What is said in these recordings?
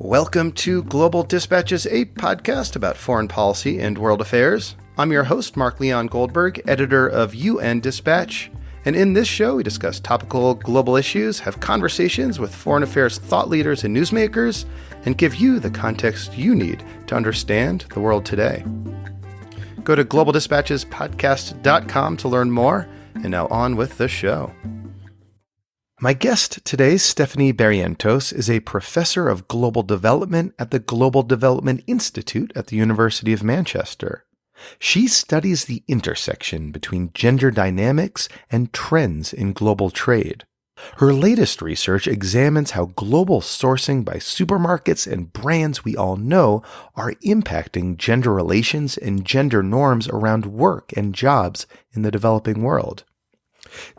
Welcome to Global Dispatches, a podcast about foreign policy and world affairs. I'm your host, Mark Leon Goldberg, editor of UN Dispatch. And in this show, we discuss topical global issues, have conversations with foreign affairs thought leaders and newsmakers, and give you the context you need to understand the world today. Go to globaldispatchespodcast.com to learn more. And now on with the show. My guest today, Stephanie Barrientos, is a professor of global development at the Global Development Institute at the University of Manchester. She studies the intersection between gender dynamics and trends in global trade. Her latest research examines how global sourcing by supermarkets and brands we all know are impacting gender relations and gender norms around work and jobs in the developing world.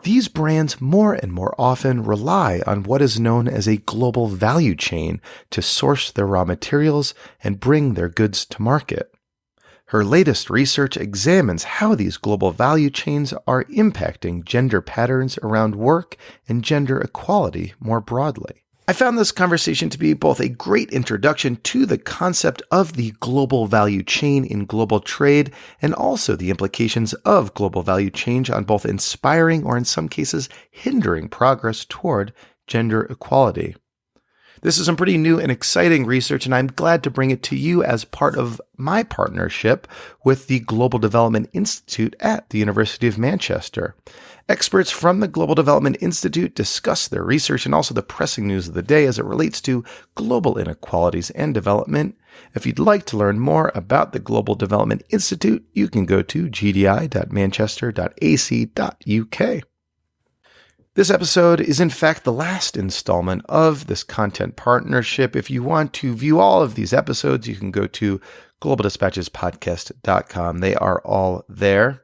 These brands more and more often rely on what is known as a global value chain to source their raw materials and bring their goods to market. Her latest research examines how these global value chains are impacting gender patterns around work and gender equality more broadly. I found this conversation to be both a great introduction to the concept of the global value chain in global trade and also the implications of global value change on both inspiring or in some cases hindering progress toward gender equality. This is some pretty new and exciting research, and I'm glad to bring it to you as part of my partnership with the Global Development Institute at the University of Manchester. Experts from the Global Development Institute discuss their research and also the pressing news of the day as it relates to global inequalities and development. If you'd like to learn more about the Global Development Institute, you can go to gdi.manchester.ac.uk. This episode is in fact the last installment of this content partnership. If you want to view all of these episodes, you can go to globaldispatchespodcast.com. They are all there.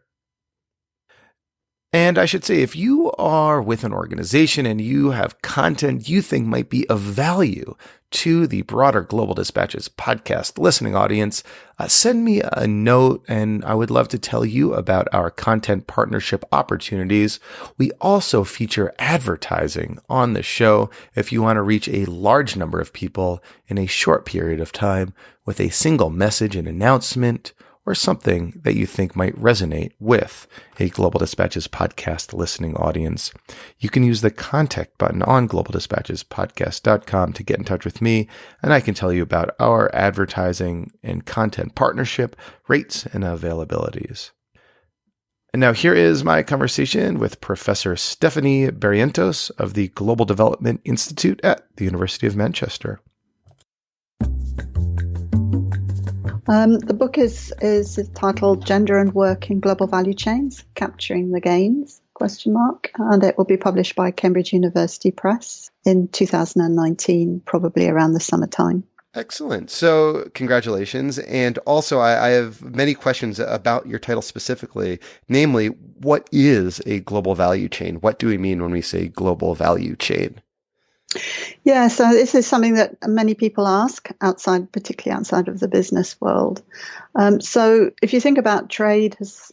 And I should say, if you are with an organization and you have content you think might be of value to the broader Global Dispatches podcast listening audience, send me a note and I would love to tell you about our content partnership opportunities. We also feature advertising on the show if you want to reach a large number of people in a short period of time with a single message and announcement, or something that you think might resonate with a Global Dispatches podcast listening audience. You can use the contact button on globaldispatchespodcast.com to get in touch with me, and I can tell you about our advertising and content partnership rates and availabilities. And now here is my conversation with Professor Stephanie Barrientos of the Global Development Institute at the University of Manchester. The book is titled Gender and Work in Global Value Chains, Capturing the Gains, ? And it will be published by Cambridge University Press in 2019, probably around the summertime. Excellent. So congratulations. And also I have many questions about your title specifically, namely, what is a global value chain? What do we mean when we say global value chain? Yeah, so this is something that many people ask particularly outside of the business world. So if you think about trade has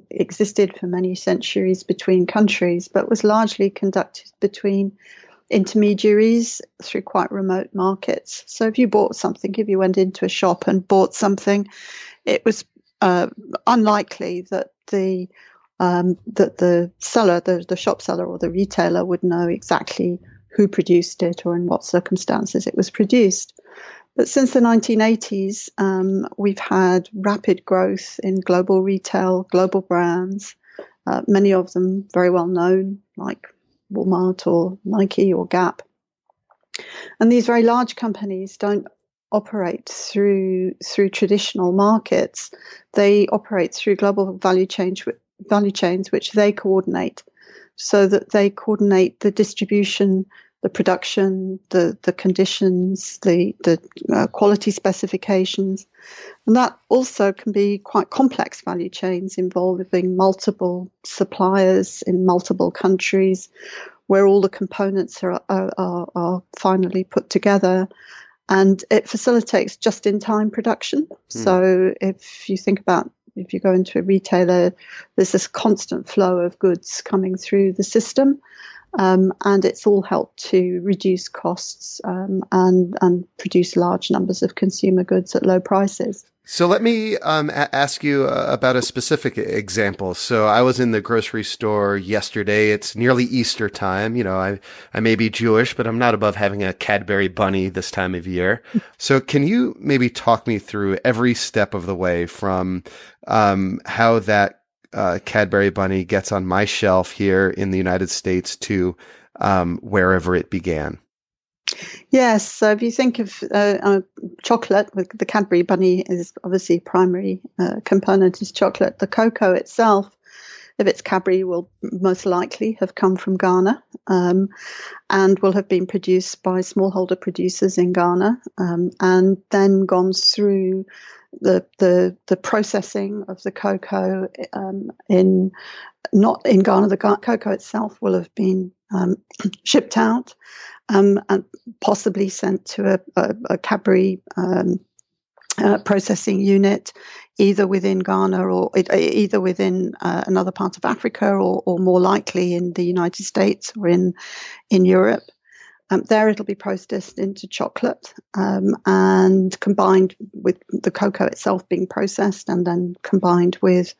existed for many centuries between countries, but was largely conducted between intermediaries through quite remote markets. So if you went into a shop and bought something, it was unlikely that the seller, the shop seller or the retailer would know exactly who produced it or in what circumstances it was produced. But since the 1980s, we've had rapid growth in global retail, global brands, many of them very well known, like Walmart or Nike or Gap. And these very large companies don't operate through traditional markets. They operate through global value chains which they coordinate, so that they coordinate the distribution, the production, the conditions, the quality specifications. And that also can be quite complex value chains involving multiple suppliers in multiple countries, where all the components are finally put together. And it facilitates just-in-time production. So if you go into a retailer, there's this constant flow of goods coming through the system. And it's all helped to reduce costs and produce large numbers of consumer goods at low prices. So let me ask you about a specific example. So I was in the grocery store yesterday. It's nearly Easter time. You know, I may be Jewish, but I'm not above having a Cadbury bunny this time of year. So can you maybe talk me through every step of the way from how that Cadbury bunny gets on my shelf here in the United States to wherever it began? Yes, so if you think of chocolate, the Cadbury bunny is obviously primary component is chocolate. The cocoa itself, if it's Cadbury, will most likely have come from Ghana and will have been produced by smallholder producers in Ghana and then gone through the processing of the cocoa in not in Ghana. The cocoa itself will have been shipped out and possibly sent to a Cadbury processing unit, either within Ghana or either within another part of Africa, or more likely in the United States or in Europe. There it'll be processed into chocolate and combined with the cocoa itself being processed and then combined with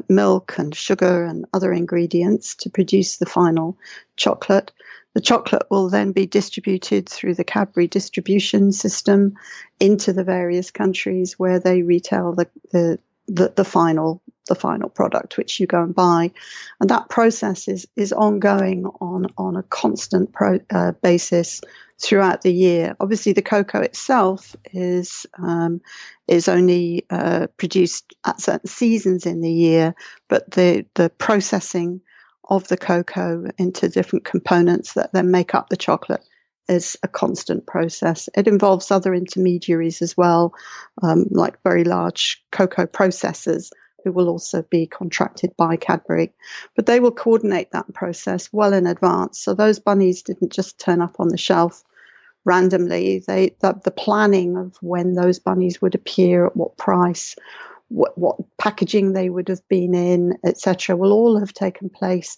milk and sugar and other ingredients to produce the final chocolate. The chocolate will then be distributed through the Cadbury distribution system into the various countries where they retail the final product, which you go and buy, and that process is ongoing on a constant basis throughout the year. Obviously, the cocoa itself is only produced at certain seasons in the year, but the processing of the cocoa into different components that then make up the chocolate is a constant process. It involves other intermediaries as well, like very large cocoa processors who will also be contracted by Cadbury. But they will coordinate that process well in advance. So those bunnies didn't just turn up on the shelf randomly. The planning of when those bunnies would appear, at what price, what packaging they would have been in, etc., will all have taken place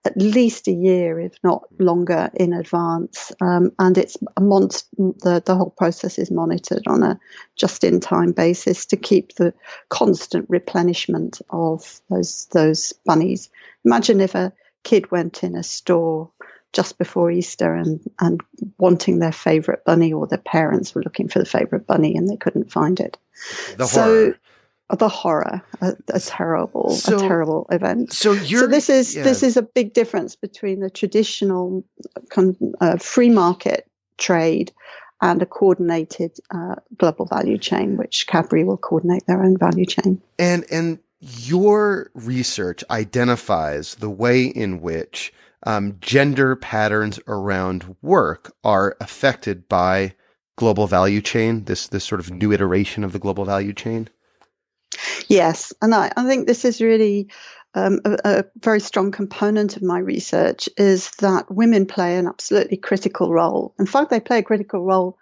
at least a year, if not longer, in advance. And it's the whole process is monitored on a just-in-time basis to keep the constant replenishment of those bunnies. Imagine if a kid went in a store just before Easter and wanting their favorite bunny, or their parents were looking for the favorite bunny and they couldn't find it. Horror. The horror, a terrible event. So this is a big difference between the traditional free market trade and a coordinated global value chain, which Cadbury will coordinate their own value chain. And your research identifies the way in which gender patterns around work are affected by global value chain, this sort of new iteration of the global value chain. Yes, and I think this is really a very strong component of my research, is that women play an absolutely critical role. In fact, they play a critical role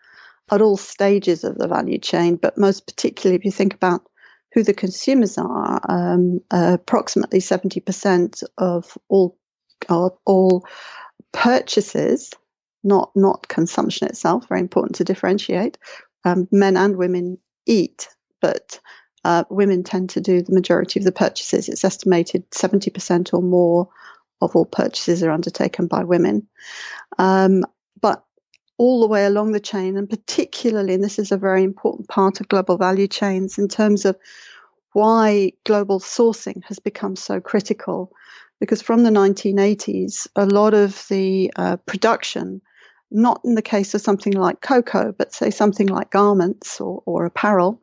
at all stages of the value chain, but most particularly if you think about who the consumers are. Approximately 70% of all purchases, not consumption itself, very important to differentiate, men and women eat, but women tend to do the majority of the purchases. It's estimated 70% or more of all purchases are undertaken by women. But all the way along the chain, and particularly, and this is a very important part of global value chains in terms of why global sourcing has become so critical, because from the 1980s, a lot of the production, not in the case of something like cocoa, but say something like garments or apparel,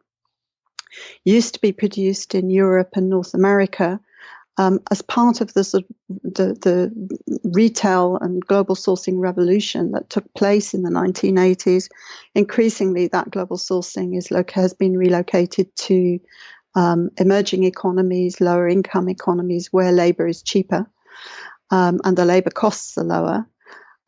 used to be produced in Europe and North America as part of the retail and global sourcing revolution that took place in the 1980s. Increasingly, that global sourcing has been relocated to emerging economies, lower income economies where labor is cheaper and the labor costs are lower.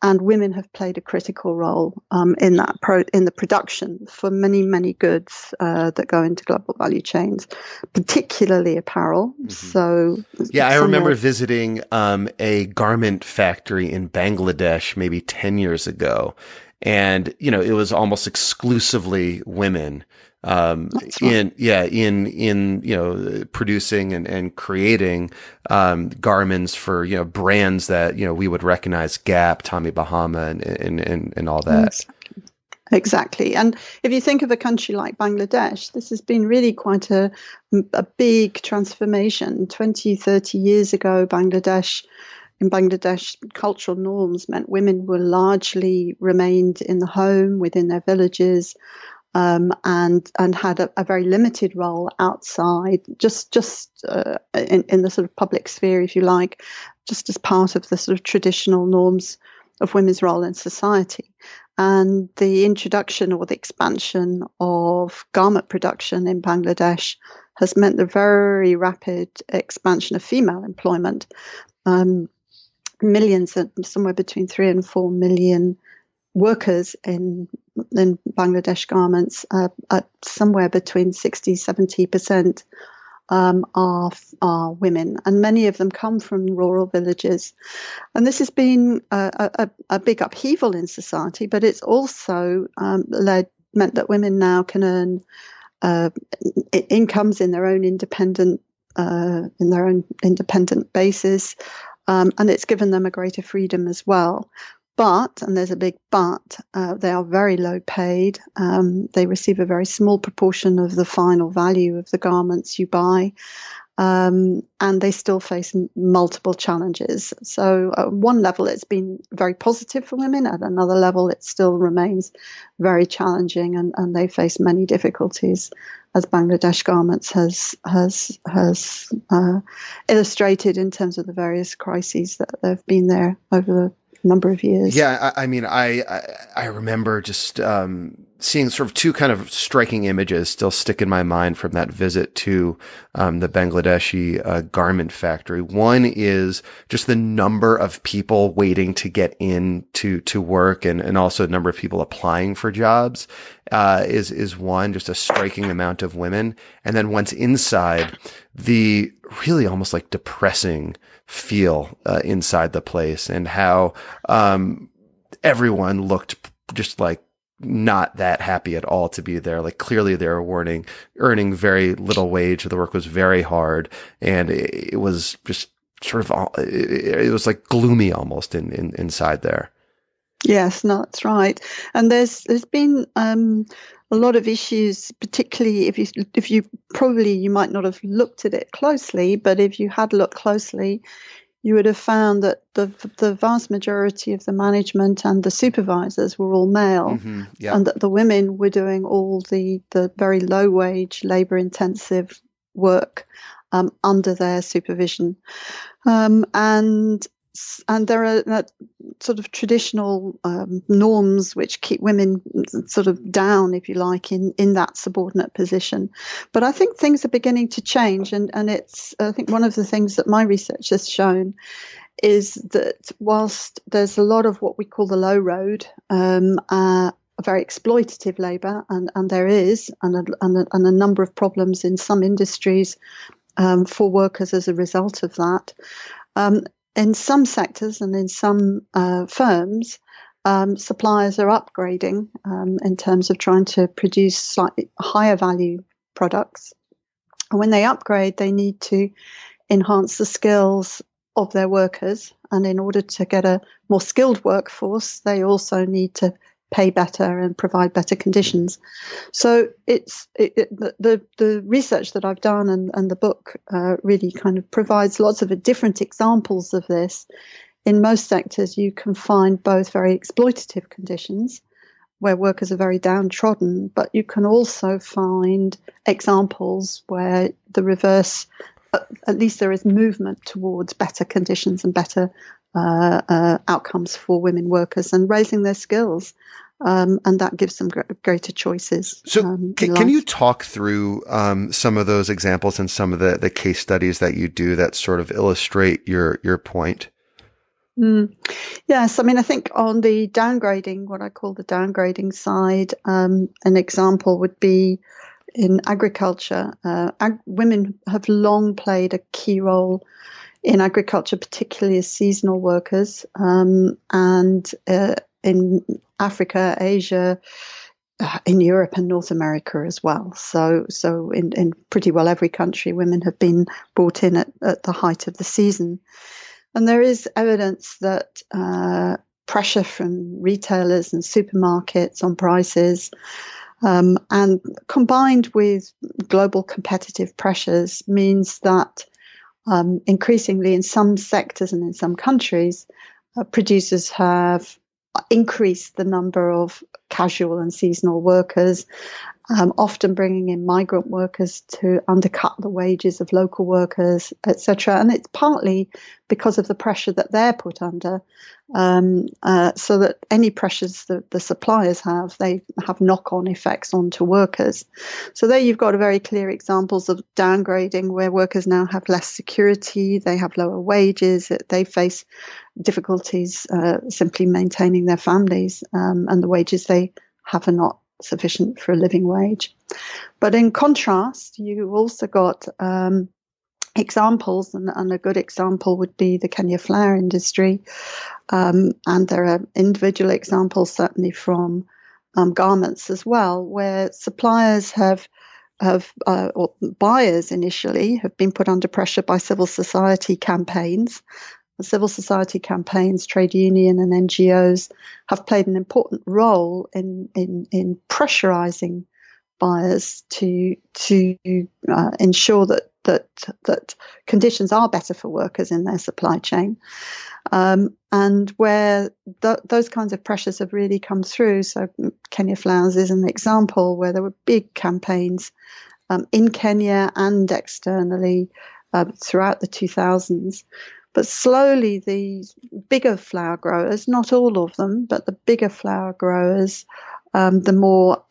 And women have played a critical role in the production for many, many goods that go into global value chains, particularly apparel. Mm-hmm. So, yeah, I remember visiting a garment factory in Bangladesh maybe 10 years ago, and it was almost exclusively women. That's right. in producing and creating garments for brands that we would recognize, Gap, Tommy Bahama, and all that. Exactly. And if you think of a country like Bangladesh, this has been really quite a big transformation. 20, 30 years ago, in Bangladesh, cultural norms meant women were largely remained in the home, within their villages, and had a very limited role outside, just in the sort of public sphere, if you like, just as part of the sort of traditional norms of women's role in society. And the introduction or the expansion of garment production in Bangladesh has meant the very rapid expansion of female employment. Millions, somewhere between 3 and 4 million workers in Bangladesh garments, somewhere between 60-70% are women, and many of them come from rural villages. And this has been a big upheaval in society, but it's also meant that women now can earn incomes in their own independent basis, and it's given them a greater freedom as well. But, and there's a big but, they are very low paid. They receive a very small proportion of the final value of the garments you buy. And they still face multiple challenges. So at one level, it's been very positive for women. At another level, it still remains very challenging, and they face many difficulties, as Bangladesh Garments has illustrated in terms of the various crises that have been there over the number of years. Yeah, I mean, I remember just seeing sort of two kind of striking images still stick in my mind from that visit to the Bangladeshi garment factory. One is just the number of people waiting to get in to work, and also the number of people applying for jobs is one, just a striking amount of women. And then once inside, the really almost like depressing feel inside the place, and how everyone looked just like not that happy at all to be there. Like clearly they were earning very little wage. The work was very hard, and it was just sort of, it was like gloomy almost inside there. Yes, no, that's right. And there's been a lot of issues, particularly if you probably you might not have looked at it closely, but if you had looked closely, you would have found that the vast majority of the management and the supervisors were all male, Mm-hmm, yep. and that the women were doing all the very low wage, labor intensive work under their supervision, and there are sort of traditional norms which keep women sort of down, if you like, in that subordinate position. But I think things are beginning to change, and it's, I think one of the things that my research has shown is that whilst there's a lot of what we call the low road, very exploitative labour, and there is, and a number of problems in some industries for workers as a result of that. In some sectors and in some firms, suppliers are upgrading in terms of trying to produce slightly higher value products. And when they upgrade, they need to enhance the skills of their workers. And in order to get a more skilled workforce, they also need to pay better and provide better conditions. So the research that I've done and the book really kind of provides lots of different examples of this. In most sectors, you can find both very exploitative conditions where workers are very downtrodden, but you can also find examples where the reverse, at least there is movement towards better conditions and better outcomes for women workers and raising their skills. And that gives them greater choices. So can you talk through some of those examples and some of the case studies that you do that sort of illustrate your point? Mm. Yes, I mean, I think on the downgrading, what I call the downgrading side, an example would be in agriculture. Women have long played a key role in agriculture, particularly as seasonal workers, and in Africa, Asia, in Europe and North America as well. So in pretty well every country, women have been brought in at the height of the season. And there is evidence that pressure from retailers and supermarkets on prices, and combined with global competitive pressures, means that increasingly in some sectors and in some countries, producers have increased the number of casual and seasonal workers, often bringing in migrant workers to undercut the wages of local workers, etc. And it's partly because of the pressure that they're put under, so that any pressures that the suppliers have, they have knock-on effects onto workers. So there you've got a very clear examples of downgrading where workers now have less security, they have lower wages, they face difficulties simply maintaining their families, and the wages they have are not sufficient for a living wage. But in contrast, you also got examples, and a good example would be the Kenya flour industry. And there are individual examples, certainly from garments as well, where suppliers or buyers initially have been put under pressure by civil society campaigns. The civil society campaigns, trade union and NGOs have played an important role in pressurizing buyers to ensure that conditions are better for workers in their supply chain, and where those kinds of pressures have really come through. So Kenya Flowers is an example where there were big campaigns in Kenya and externally throughout the 2000s. But slowly, the bigger flour growers, not all of them, but the bigger flour growers, the more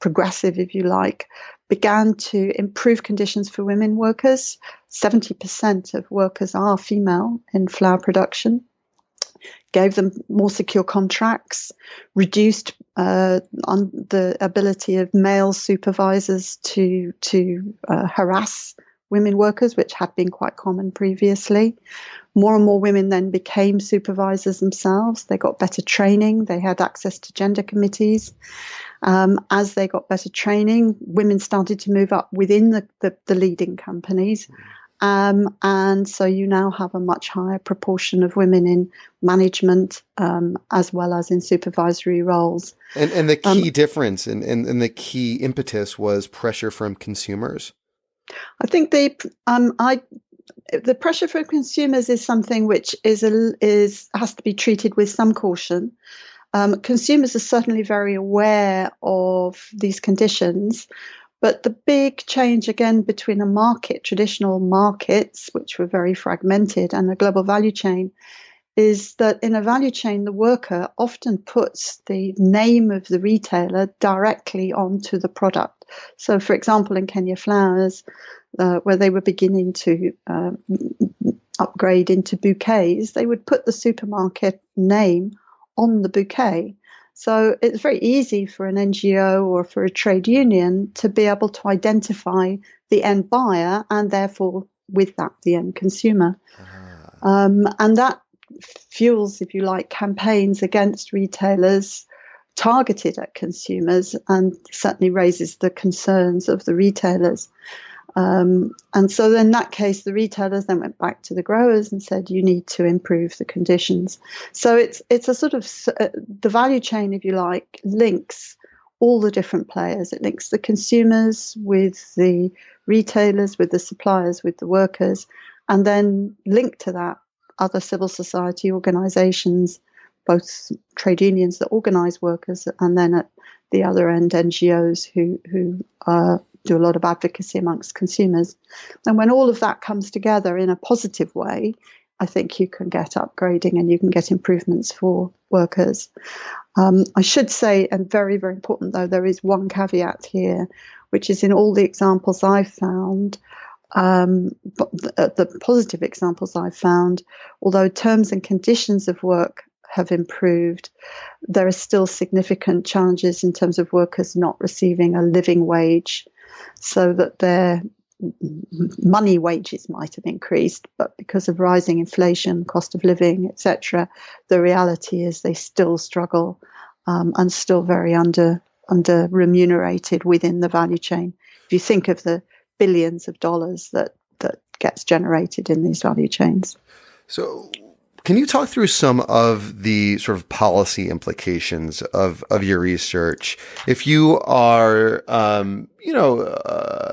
progressive, if you like, began to improve conditions for women workers. 70% of workers are female in flour production, gave them more secure contracts, reduced on the ability of male supervisors to harass women workers, which had been quite common previously. More and more women then became supervisors themselves. They got better training. They had access to gender committees. As they got better training, women started to move up within the leading companies. And so you now have a much higher proportion of women in management, as well as in supervisory roles. And the key difference and the key impetus was pressure from consumers. I think the pressure from consumers is something which has to be treated with some caution. Consumers are certainly very aware of these conditions, but the big change again between traditional markets, which were very fragmented, and the global value chain, is that in a value chain, the worker often puts the name of the retailer directly onto the product. So, for example, in Kenya Flowers, where they were beginning to upgrade into bouquets, they would put the supermarket name on the bouquet. So it's very easy for an NGO or for a trade union to be able to identify the end buyer and therefore with that the end consumer. And that fuels, if you like, campaigns against retailers targeted at consumers, and certainly raises the concerns of the retailers. And so in that case, the retailers then went back to the growers and said, you need to improve the conditions. So it's a sort of the value chain, if you like, links all the different players. It links the consumers with the retailers, with the suppliers, with the workers, and then linked to that other civil society organizations, both trade unions that organize workers, and then at the other end, NGOs who do a lot of advocacy amongst consumers. And when all of that comes together in a positive way, I think you can get upgrading and you can get improvements for workers. I should say, and very, very important though, there is one caveat here, which is in all the examples I've found, But the positive examples I've found, although terms and conditions of work have improved, there are still significant challenges in terms of workers not receiving a living wage, so that their money wages might have increased, but because of rising inflation, cost of living, etc., the reality is they still struggle and still very under remunerated within the value chain. If you think of the billions of dollars that gets generated in these value chains. So can you talk through some of the sort of policy implications of your research? If you are,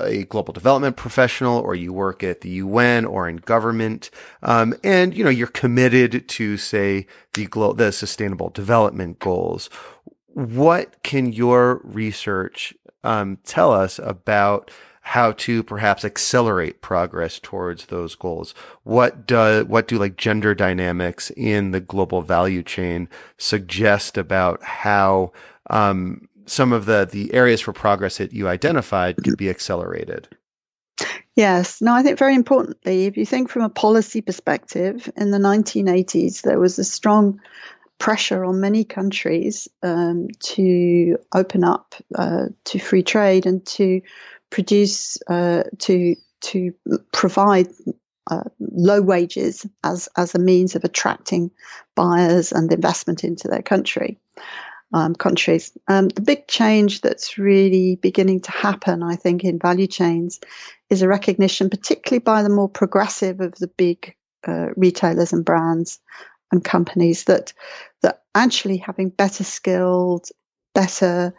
a global development professional, or you work at the UN or in government, and you're committed to, say, the Sustainable Development Goals, what can your research tell us about how to perhaps accelerate progress towards those goals? What do like gender dynamics in the global value chain suggest about how some of the areas for progress that you identified could be accelerated? Yes. No, I think very importantly, if you think from a policy perspective, in the 1980s, there was a strong pressure on many countries to open up to free trade and to produce to provide low wages as a means of attracting buyers and investment into their countries. The big change that's really beginning to happen, I think, in value chains is a recognition, particularly by the more progressive of the big retailers and brands and companies, that actually having better skilled, better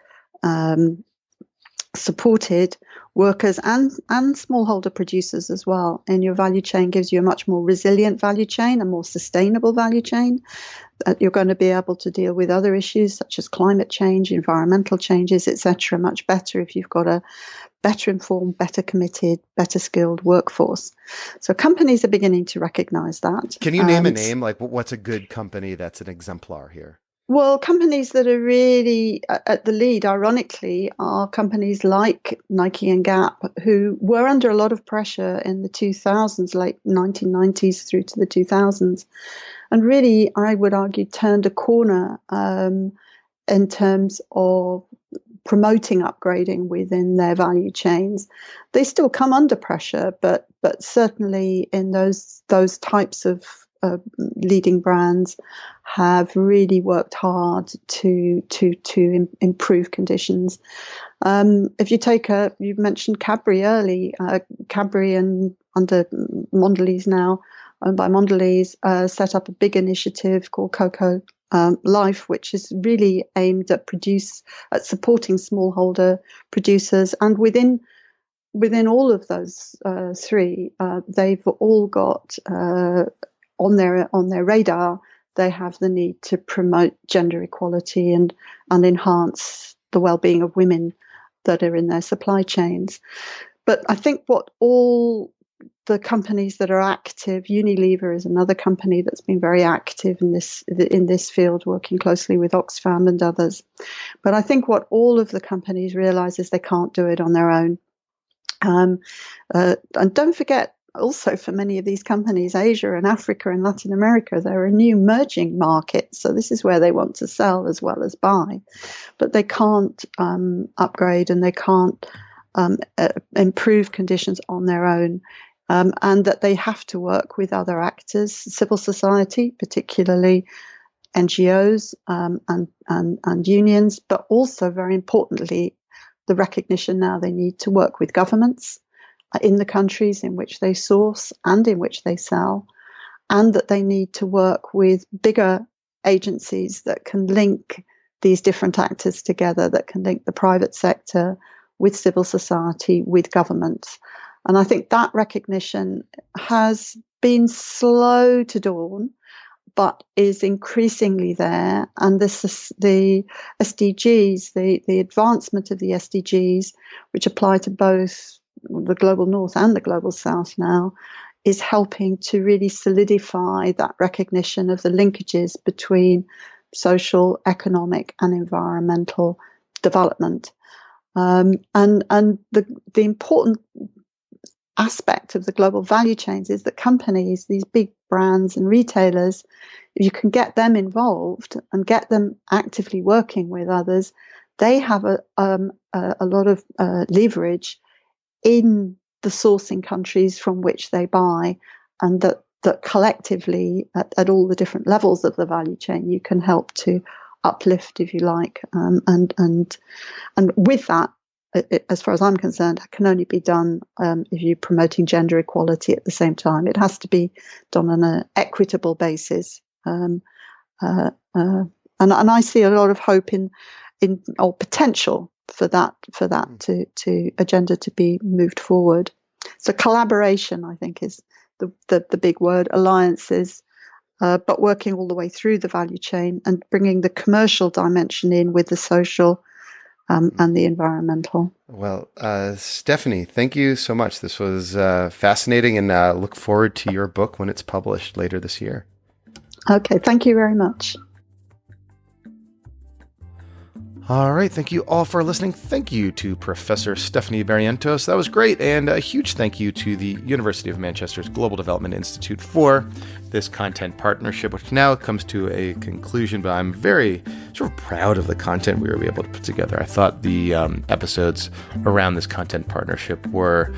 supported workers and smallholder producers as well in your value chain gives you a much more resilient value chain, a more sustainable value chain. You're going to be able to deal with other issues such as climate change, environmental changes, etc. much better if you've got a better informed, better committed, better skilled workforce. So companies are beginning to recognize that. Can you name a name? Like, what's a good company that's an exemplar here? Well, companies that are really at the lead, ironically, are companies like Nike and Gap, who were under a lot of pressure in the 2000s, late 1990s through to the 2000s, and really, I would argue, turned a corner in terms of promoting upgrading within their value chains. They still come under pressure, but certainly in those types of leading brands have really worked hard to improve conditions. If you take you mentioned Cadbury early, Cadbury and under Mondelez now, owned by Mondelez, set up a big initiative called Cocoa Life, which is really aimed at supporting smallholder producers. And within all of those three, they've all got on their radar, they have the need to promote gender equality and enhance the well-being of women that are in their supply chains. But I think what all the companies that are active, Unilever is another company that's been very active in this field, working closely with Oxfam and others. But I think what all of the companies realize is they can't do it on their own. And don't forget, also for many of these companies, Asia and Africa and Latin America, they're a new emerging market. So this is where they want to sell as well as buy. But they can't upgrade and they can't improve conditions on their own. And that they have to work with other actors, civil society, particularly NGOs and unions, but also very importantly, the recognition now they need to work with governments in the countries in which they source and in which they sell, and that they need to work with bigger agencies that can link these different actors together, that can link the private sector with civil society, with governments. And I think that recognition has been slow to dawn, but is increasingly there. And this is the SDGs, the advancement of the SDGs, which apply to both the global north and the global south now, is helping to really solidify that recognition of the linkages between social, economic, and environmental development. And the important aspect of the global value chains is that companies, these big brands and retailers, if you can get them involved and get them actively working with others, they have a lot of leverage in the sourcing countries from which they buy, and that collectively at all the different levels of the value chain, you can help to uplift, if you like, and with that, as far as I'm concerned, can only be done if you're promoting gender equality at the same time. It has to be done on an equitable basis, and I see a lot of hope in or potential for that to agenda to be moved forward. So collaboration, I think, is the big word. Alliances, but working all the way through the value chain and bringing the commercial dimension in with the social and the environmental. Well, Stephanie, thank you so much. This was fascinating, and look forward to your book when it's published later this year. Okay, thank you very much. All right, thank you all for listening. Thank you to Professor Stephanie Barrientos. That was great. And a huge thank you to the University of Manchester's Global Development Institute for this content partnership, which now comes to a conclusion, but I'm very sort of proud of the content we were able to put together. I thought the episodes around this content partnership were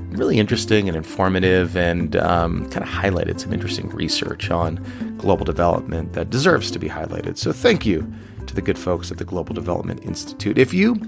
really interesting and informative, and kind of highlighted some interesting research on global development that deserves to be highlighted. So thank you to the good folks at the Global Development Institute. If you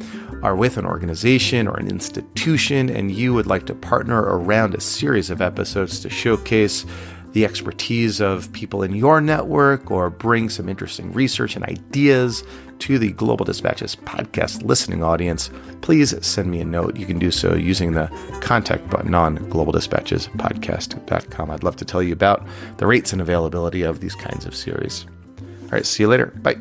are with an organization or an institution and you would like to partner around a series of episodes to showcase the expertise of people in your network or bring some interesting research and ideas to the Global Dispatches podcast listening audience, please send me a note. You can do so using the contact button on globaldispatchespodcast.com. I'd love to tell you about the rates and availability of these kinds of series. All right, see you later. Bye.